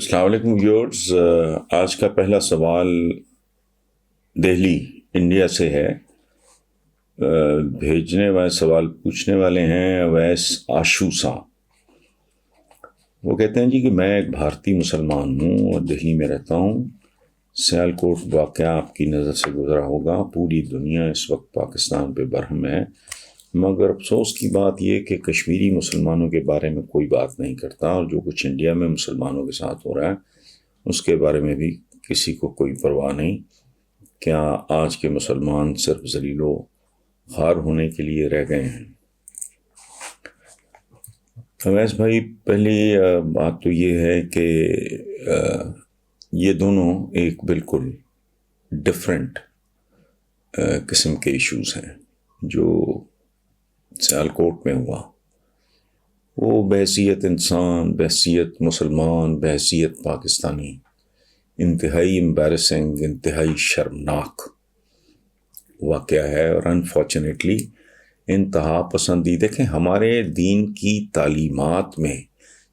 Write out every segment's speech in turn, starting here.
السلام علیکم ویورز، آج کا پہلا سوال دہلی انڈیا سے ہے۔ بھیجنے والے سوال پوچھنے والے ہیں اویس آشو صاحب۔ وہ کہتے ہیں جی کہ میں ایک بھارتی مسلمان ہوں اور دہلی میں رہتا ہوں۔ سیالکوٹ واقعہ آپ کی نظر سے گزرا ہوگا۔ پوری دنیا اس وقت پاکستان پہ برہم ہے، مگر افسوس کی بات یہ کہ کشمیری مسلمانوں کے بارے میں کوئی بات نہیں کرتا، اور جو کچھ انڈیا میں مسلمانوں کے ساتھ ہو رہا ہے اس کے بارے میں بھی کسی کو کوئی پرواہ نہیں۔ کیا آج کے مسلمان صرف ذلیل و خوار ہونے کے لیے رہ گئے ہیں؟ اویس بھائی، پہلی بات تو یہ ہے کہ یہ دونوں ایک بالکل ڈفرینٹ قسم کے ایشوز ہیں۔ جو سیالکوٹ میں ہوا وہ بحیثیت انسان، بحیثیت مسلمان، بحیثیت پاکستانی انتہائی امبیرسنگ، انتہائی شرمناک واقعہ ہے، اور انفارچونیٹلی انتہا پسندی۔ دیکھیں، ہمارے دین کی تعلیمات میں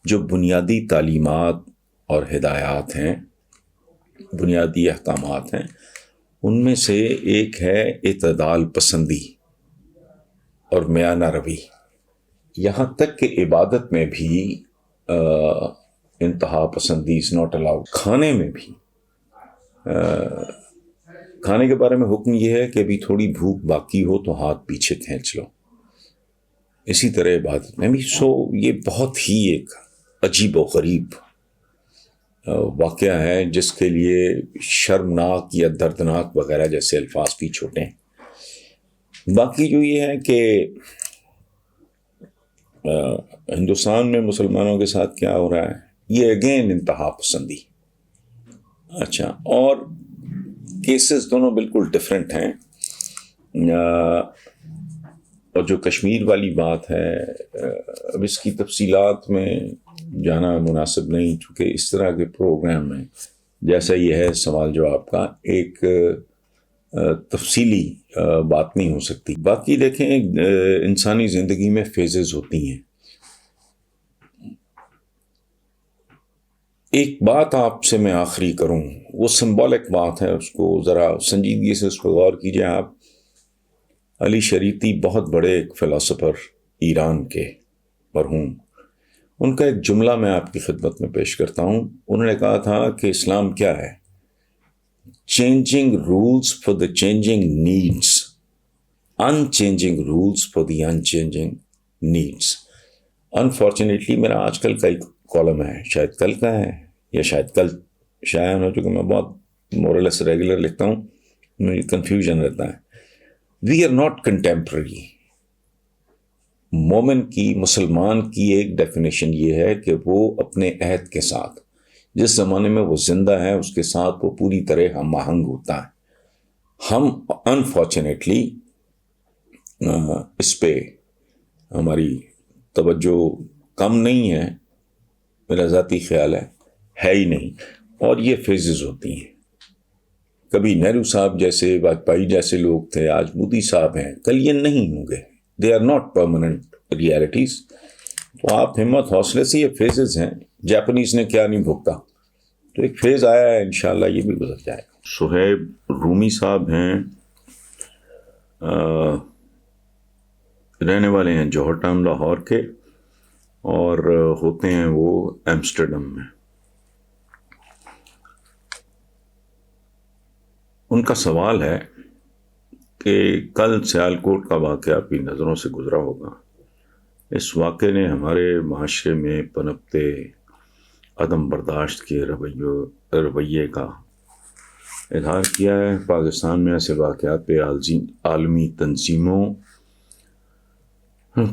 جو بنیادی تعلیمات اور ہدایات ہیں، بنیادی احکامات ہیں، ان میں سے ایک ہے اعتدال پسندی اور میانہ روی۔ یہاں تک کہ عبادت میں بھی انتہا پسندی از ناٹ الاؤڈ۔ کھانے میں بھی کھانے کے بارے میں حکم یہ ہے کہ ابھی تھوڑی بھوک باقی ہو تو ہاتھ پیچھے کھینچ لو۔ اسی طرح عبادت میں بھی۔ یہ بہت ہی ایک عجیب و غریب واقعہ ہے جس کے لیے شرمناک یا دردناک وغیرہ جیسے الفاظ بھی چھوٹے ہیں۔ باقی جو یہ ہے کہ ہندوستان میں مسلمانوں کے ساتھ کیا ہو رہا ہے، یہ اگین انتہا پسندی۔ اچھا، اور کیسز دونوں بالکل ڈفرینٹ ہیں۔ اور جو کشمیر والی بات ہے، اب اس کی تفصیلات میں جانا مناسب نہیں، چونکہ اس طرح کے پروگرام میں جیسا یہ ہے سوال جواب کا ایک تفصیلی بات نہیں ہو سکتی۔ باقی دیکھیں، انسانی زندگی میں فیزز ہوتی ہیں۔ ایک بات آپ سے میں آخری کروں، وہ سمبولک بات ہے، اس کو ذرا سنجیدگی سے اس پہ غور کیجئے آپ۔ علی شریعتی بہت بڑے ایک فلاسفر ایران کے مرحوم، ان کا ایک جملہ میں آپ کی خدمت میں پیش کرتا ہوں۔ انہوں نے کہا تھا کہ اسلام کیا ہے؟ Changing rules for the changing needs, unchanging rules for the unchanging needs. Unfortunately میرا آج کل کا ایک کالم ہے، شاید کل کا ہے یا شاید کل شائع ہو چکا، میں بہت مورلیس ریگولر لکھتا ہوں، مجھے کنفیوژن رہتا ہے۔ We are not contemporary. مومن کی، مسلمان کی ایک ڈیفینیشن یہ ہے کہ وہ اپنے عہد کے ساتھ، جس زمانے میں وہ زندہ ہے اس کے ساتھ وہ پوری طرح ہم آہنگ ہوتا ہے۔ ہم انفارچونیٹلی اس پہ ہماری توجہ کم نہیں ہے، میرا ذاتی خیال ہے ہی نہیں، اور یہ فیزز ہوتی ہیں۔ کبھی نہرو صاحب جیسے، واجپئی جیسے لوگ تھے، آج مودی صاحب ہیں، کل یہ نہیں ہوں گے۔ They are not permanent realities. تو آپ ہمت حوصلے سے، یہ فیزز ہیں۔ جاپنیز نے کیا نہیں بھوگتا، تو ایک فیز آیا ہے، انشاءاللہ یہ بھی گزر جائے گا۔ صہیب رومی صاحب ہیں، رہنے والے ہیں جوہر ٹاؤن لاہور کے، اور ہوتے ہیں وہ ایمسٹرڈم میں۔ ان کا سوال ہے کہ کل سیالکوٹ کا واقعہ آپ کی نظروں سے گزرا ہوگا۔ اس واقعے نے ہمارے معاشرے میں پنپتے عدم برداشت کے رویے کا اظہار کیا ہے۔ پاکستان میں ایسے واقعات پہ عالمی تنظیموں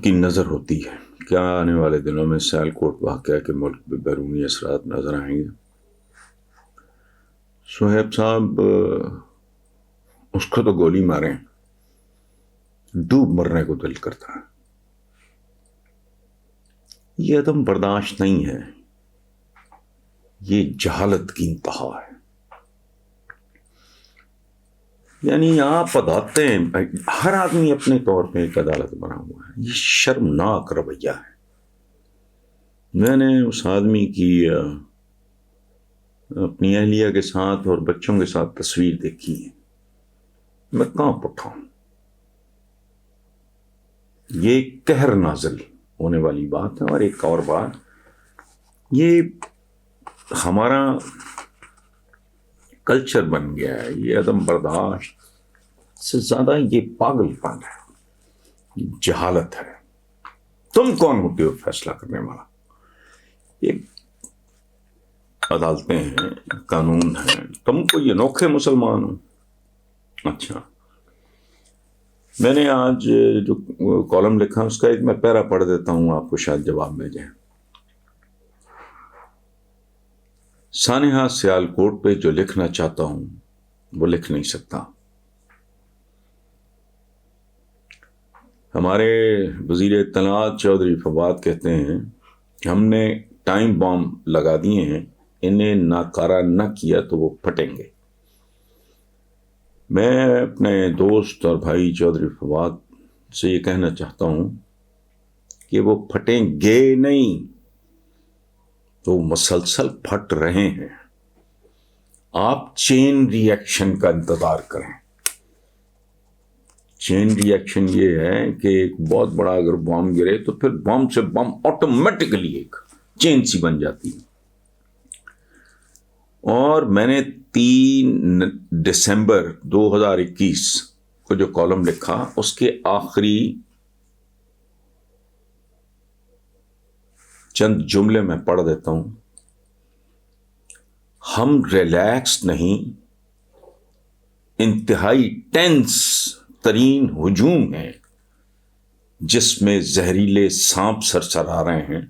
کی نظر ہوتی ہے۔ کیا آنے والے دنوں میں سیالکوٹ واقعہ کے ملک میں بیرونی اثرات نظر آئیں گے؟ صہیب صاحب، اس کو تو گولی ماریں، ڈوب مرنے کو دل کرتا ہے۔ یہ عدم برداشت نہیں ہے، یہ جہالت کی انتہا ہے۔ یعنی آپ عدالتیں، ہر آدمی اپنے طور پہ ایک عدالت بنا ہوا ہے، یہ شرمناک رویہ ہے۔ میں نے اس آدمی کی اپنی اہلیہ کے ساتھ اور بچوں کے ساتھ تصویر دیکھی ہے، میں کانپ اٹھا ہوں. یہ قہر نازل ہونے والی بات ہے. اور ایک اور بات، یہ ہمارا کلچر بن گیا ہے، یہ عدم برداشت سے زیادہ یہ پاگل پن ہے، جہالت ہے. تم کون ہوتے ہو فیصلہ کرنے والا؟ یہ عدالتیں ہیں، قانون ہیں، تم کو یہ نوکھے مسلمان ہو. اچھا، میں نے آج جو کالم لکھا اس کا ایک میں پیرا پڑھ دیتا ہوں، آپ کو شاید جواب مل جائے. سانحہ سیالکوٹ پہ جو لکھنا چاہتا ہوں وہ لکھ نہیں سکتا. ہمارے وزیر اطلاعات چودھری فواد کہتے ہیں ہم نے ٹائم بام لگا دیے ہیں، انہیں ناکارہ نہ کیا تو وہ پھٹیں گے. میں اپنے دوست اور بھائی چودھری فواد سے یہ کہنا چاہتا ہوں کہ وہ پھٹیں گے نہیں، وہ مسلسل پھٹ رہے ہیں. آپ چین ری ایکشن کا انتظار کریں. چین ری ایکشن یہ ہے کہ ایک بہت بڑا اگر بم گرے تو پھر بم سے بم آٹومیٹکلی ایک چین سی بن جاتی ہے. اور میں نے 3 دسمبر 2021 کو جو کالم لکھا اس کے آخری چند جملے میں پڑھ دیتا ہوں. ہم ریلیکس نہیں، انتہائی ٹینس ترین ہجوم ہے جس میں زہریلے سانپ سرسرا رہے ہیں.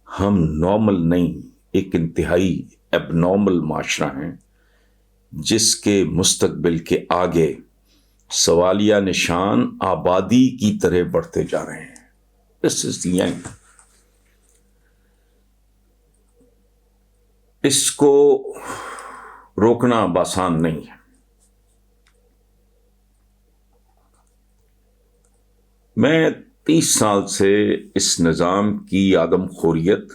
ہم نارمل نہیں، ایک انتہائی ایب نارمل معاشرہ ہیں جس کے مستقبل کے آگے سوالیہ نشان آبادی کی طرح بڑھتے جا رہے ہیں. This is the end. اس کو روکنا آسان نہیں ہے. میں 30 سال سے اس نظام کی آدم خوریت،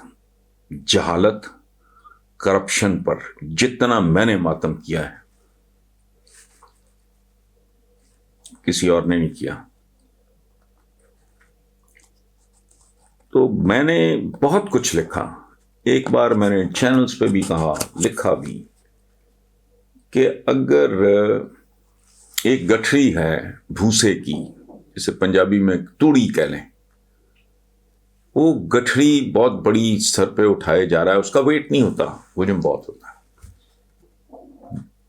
جہالت، کرپشن پر جتنا میں نے ماتم کیا ہے کسی اور نے نہیں کیا. تو میں نے بہت کچھ لکھا. ایک بار میں نے چینلز پہ بھی کہا، لکھا بھی کہ اگر ایک گٹھری ہے بھوسے کی، جسے پنجابی میں توڑی کہہ لیں، وہ گٹھری بہت بڑی سر پہ اٹھائے جا رہا ہے، اس کا ویٹ نہیں ہوتا، وزن بہت ہوتا ہے.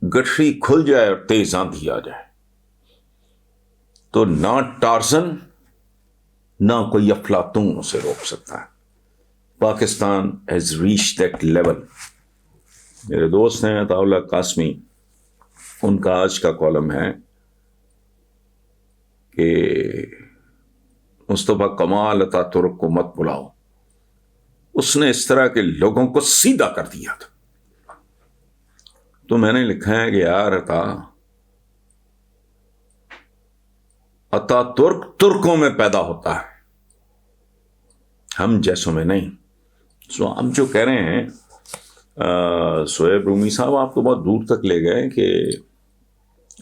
گٹھری کھل جائے اور تیز آندھی آ جائے تو نہ ٹارزن نہ کوئی افلاطون اسے روک سکتا ہے. Pakistan has reach that level. میرے دوست ہیں عطا اللہ قاسمی، ان کا آج کا کالم ہے کہ مصطفیٰ کمال عطا ترک کو مت بلاؤ. اس نے اس طرح کے لوگوں کو سیدھا کر دیا تھا. تو میں نے لکھا ہے کہ یار عطا ترک ترکوں میں پیدا ہوتا ہے، ہم جیسوں میں نہیں. سو آپ جو کہہ رہے ہیں سہیب رومی صاحب، آپ کو بہت دور تک لے گئے کہ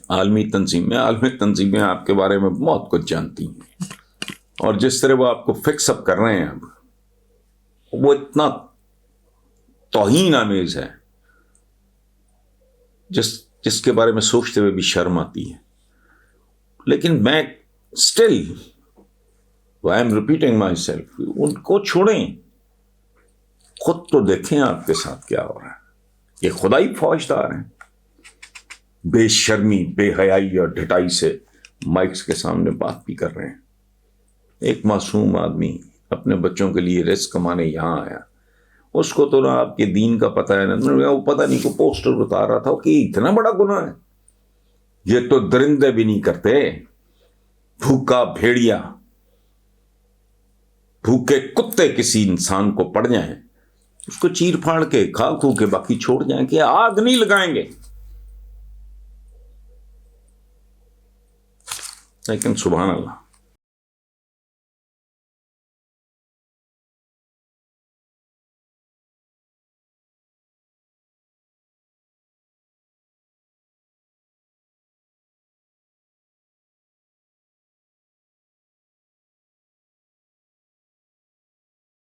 عالمی تنظیمیں آپ کے بارے میں بہت کچھ جانتی ہیں، اور جس طرح وہ آپ کو فکس اپ کر رہے ہیں اب، وہ اتنا توہین آمیز ہے جس کے بارے میں سوچتے ہوئے بھی شرم آتی ہے. لیکن میں still I am repeating myself, ان کو چھوڑیں، خود تو دیکھیں آپ کے ساتھ کیا ہو رہا ہے. یہ خدائی فوجدار ہیں، بے شرمی، بے حیائی اور ڈھٹائی سے مائکس کے سامنے بات بھی کر رہے ہیں. ایک معصوم آدمی اپنے بچوں کے لیے رزق کمانے یہاں آیا، اس کو تو نہ آپ کے دین کا پتہ ہے، نہ وہ پتہ نہیں کو پوسٹر بتا رہا تھا کہ اتنا بڑا گناہ ہے. یہ تو درندے بھی نہیں کرتے. بھوکا بھیڑیا، بھوکے کتے کسی انسان کو پڑ جائیں، اس کو چیر پھاڑ کے کھا کھو کے باقی چھوڑ جائیں کہ آگ نہیں لگائیں گے. لیکن سبحان اللہ،